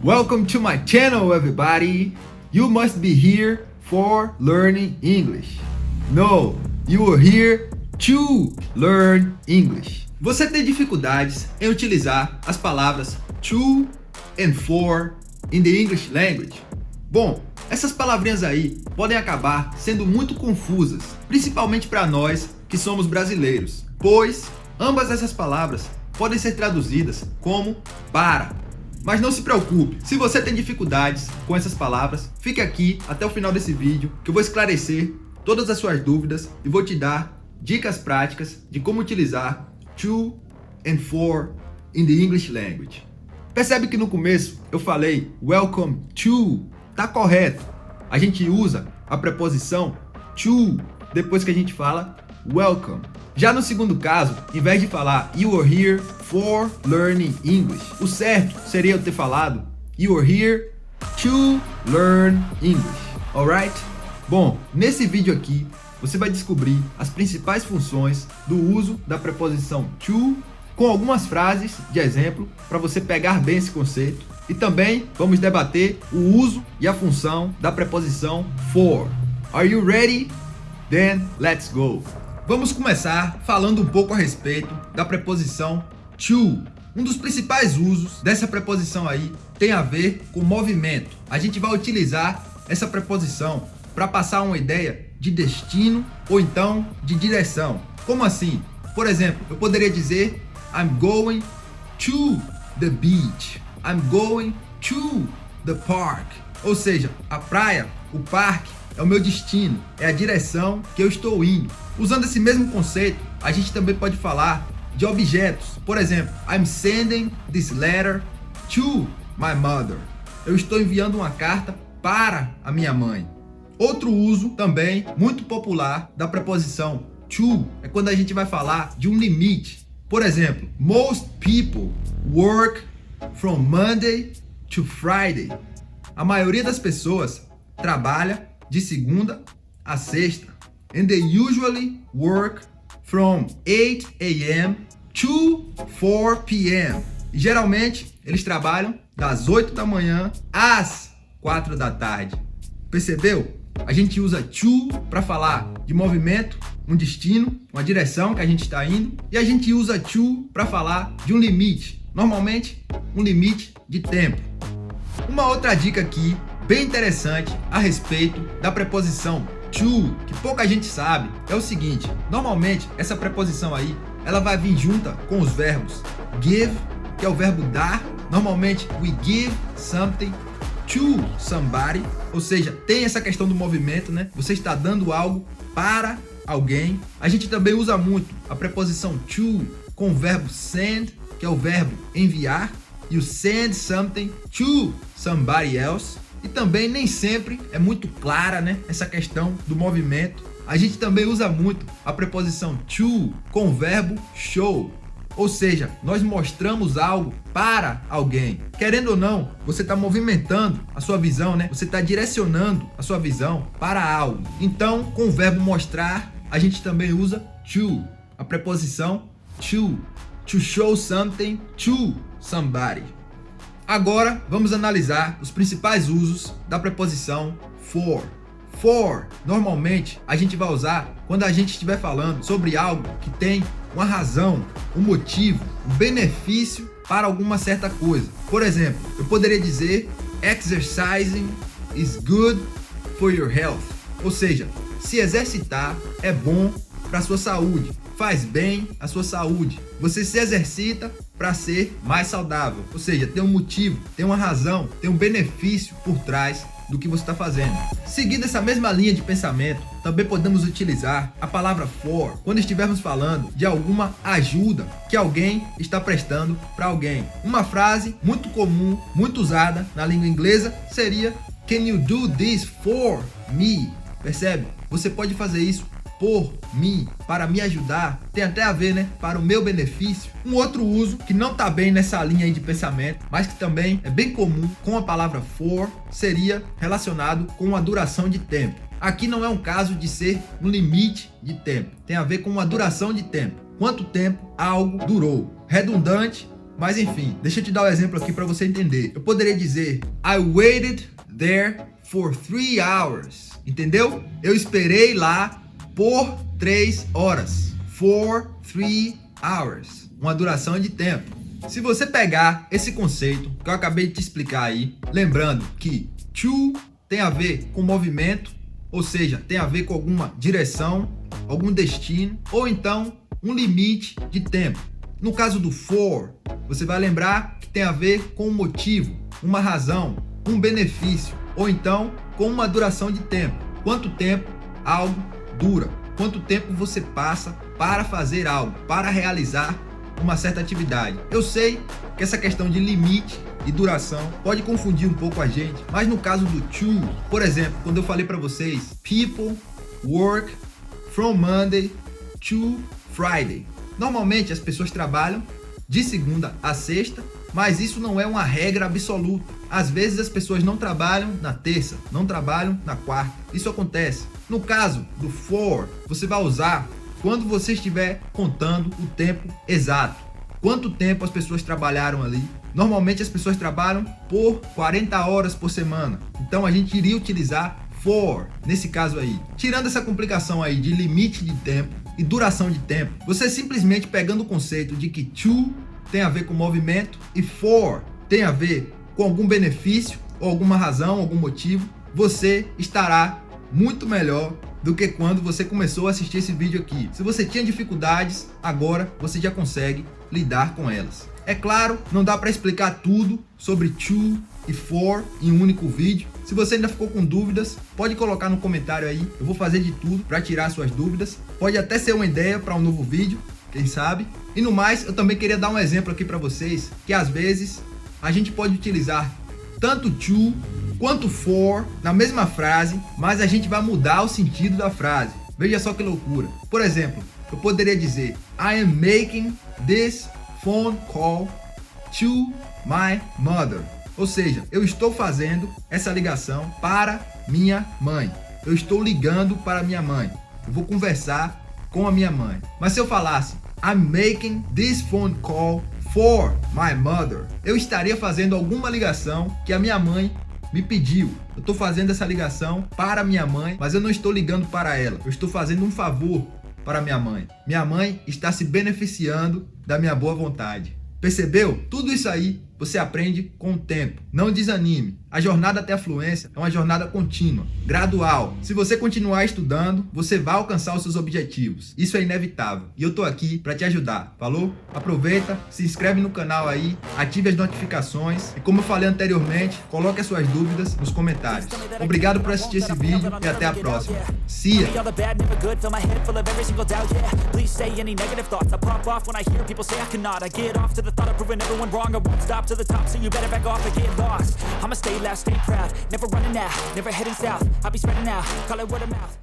Welcome to my channel, everybody. You must be here for learning English. No, you are here to learn English. Você tem dificuldades em utilizar as palavras to and for in the English language? Bom, essas palavrinhas aí podem acabar sendo muito confusas, principalmente para nós que somos brasileiros, pois ambas essas palavras podem ser traduzidas como para. Mas não se preocupe, se você tem dificuldades com essas palavras, fique aqui até o final desse vídeo que eu vou esclarecer todas as suas dúvidas e vou te dar dicas práticas de como utilizar to and for in the English language. Percebe que no começo eu falei welcome to, tá correto. A gente usa a preposição to depois que a gente fala welcome. Já no segundo caso, em vez de falar you are here for learning English, o certo seria eu ter falado you are here to learn English, alright? Bom, nesse vídeo aqui você vai descobrir as principais funções do uso da preposição to, com algumas frases de exemplo para você pegar bem esse conceito, e também vamos debater o uso e a função da preposição for. Are you ready? Then let's go! Vamos começar falando um pouco a respeito da preposição to. Um dos principais usos dessa preposição aí tem a ver com movimento. A gente vai utilizar essa preposição para passar uma ideia de destino ou então de direção. Como assim? Por exemplo, eu poderia dizer I'm going to the beach. I'm going to the park. Ou seja, a praia, o parque é o meu destino, é a direção que eu estou indo. Usando esse mesmo conceito, a gente também pode falar de objetos. Por exemplo, I'm sending this letter to my mother. Eu estou enviando uma carta para a minha mãe. Outro uso também muito popular da preposição to é quando a gente vai falar de um limite. Por exemplo, most people work from Monday to Friday. A maioria das pessoas trabalha de segunda a sexta. And they usually work from 8 a.m. to 4 p.m. E geralmente eles trabalham das 8 da manhã às 4 da tarde. Percebeu? A gente usa to para falar de movimento, um destino, uma direção que a gente está indo. E a gente usa to para falar de um limite. Normalmente, um limite de tempo. Uma outra dica aqui, bem interessante, a respeito da preposição to, que pouca gente sabe, é o seguinte. Normalmente, essa preposição aí, ela vai vir junta com os verbos give, que é o verbo dar. Normalmente, we give something to somebody, ou seja, tem essa questão do movimento, né? Você está dando algo para alguém. A gente também usa muito a preposição to com o verbo send, que é o verbo enviar, e o send something to somebody else. E também nem sempre é muito clara, né, essa questão do movimento. A gente também usa muito a preposição to com o verbo show. Ou seja, nós mostramos algo para alguém. Querendo ou não, você está movimentando a sua visão, né? Você está direcionando a sua visão para algo. Então, com o verbo mostrar, a gente também usa to. A preposição to show something to somebody. Agora, vamos analisar os principais usos da preposição for. For, normalmente, a gente vai usar quando a gente estiver falando sobre algo que tem uma razão, um motivo, um benefício para alguma certa coisa. Por exemplo, eu poderia dizer exercising is good for your health. Ou seja, se exercitar é bom para a sua saúde, faz bem à sua saúde. Você se exercita para ser mais saudável. Ou seja, tem um motivo, tem uma razão, tem um benefício por trás do que você está fazendo. Seguindo essa mesma linha de pensamento, também podemos utilizar a palavra for quando estivermos falando de alguma ajuda que alguém está prestando para alguém. Uma frase muito comum, muito usada na língua inglesa seria Can you do this for me? Percebe? Você pode fazer isso por mim, para me ajudar, tem até a ver, né, para o meu benefício. Um outro uso que não está bem nessa linha aí de pensamento, mas que também é bem comum com a palavra for, seria relacionado com a duração de tempo. Aqui não é um caso de ser um limite de tempo, tem a ver com uma duração de tempo. Quanto tempo algo durou. Redundante, Mas enfim, deixa eu te dar um exemplo aqui para você entender. Eu poderia dizer I waited there for 3 hours. Entendeu? Eu esperei lá por 3 horas. For 3 hours. Uma duração de tempo. Se você pegar esse conceito que eu acabei de te explicar aí, lembrando que to tem a ver com movimento, ou seja, tem a ver com alguma direção, algum destino, ou então um limite de tempo. No caso do for, você vai lembrar que tem a ver com um motivo, uma razão, um benefício, ou então com uma duração de tempo. Quanto tempo algo dura? Quanto tempo você passa para fazer algo, para realizar uma certa atividade? Eu sei que essa questão de limite e duração pode confundir um pouco a gente, mas no caso do to, por exemplo, quando eu falei para vocês, people work from Monday to Friday. Normalmente as pessoas trabalham de segunda a sexta, mas isso não é uma regra absoluta. Às vezes as pessoas não trabalham na terça, não trabalham na quarta. Isso acontece. No caso do for, você vai usar quando você estiver contando o tempo exato. Quanto tempo as pessoas trabalharam ali? Normalmente as pessoas trabalham por 40 horas por semana. Então a gente iria utilizar for nesse caso aí. Tirando essa complicação aí de limite de tempo e duração de tempo, você simplesmente pegando o conceito de que to tem a ver com movimento e for tem a ver com algum benefício ou alguma razão, algum motivo, você estará muito melhor do que quando você começou a assistir esse vídeo aqui. Se você tinha dificuldades, agora você já consegue lidar com elas. É claro, não dá para explicar tudo sobre to e for em um único vídeo. Se você ainda ficou com dúvidas, pode colocar no comentário aí. Eu vou fazer de tudo para tirar suas dúvidas. Pode até ser uma ideia para um novo vídeo, quem sabe. E no mais, eu também queria dar um exemplo aqui para vocês, que às vezes a gente pode utilizar tanto to quanto for na mesma frase, mas a gente vai mudar o sentido da frase. Veja só que loucura. Por exemplo, eu poderia dizer I am making this phone call to my mother. Ou seja, eu estou fazendo essa ligação para minha mãe. Eu estou ligando para minha mãe. Eu vou conversar com a minha mãe. Mas se eu falasse I'm making this phone call for my mother, eu estaria fazendo alguma ligação que a minha mãe me pediu. Eu estou fazendo essa ligação para minha mãe, mas eu não estou ligando para ela. Eu estou fazendo um favor para minha mãe. Minha mãe está se beneficiando da minha boa vontade. Percebeu? Tudo isso aí você aprende com o tempo. Não desanime. A jornada até a fluência é uma jornada contínua, gradual. Se você continuar estudando, você vai alcançar os seus objetivos. Isso é inevitável. E eu tô aqui para te ajudar. Falou? Aproveita, se inscreve no canal aí, ative as notificações e, como eu falei anteriormente, coloque as suas dúvidas nos comentários. Obrigado por assistir esse vídeo e até a próxima. See ya! To the top, so you better back off and get lost. I'ma stay loud, stay proud, never running out, never heading south. I'll be spreading out, call it word of mouth.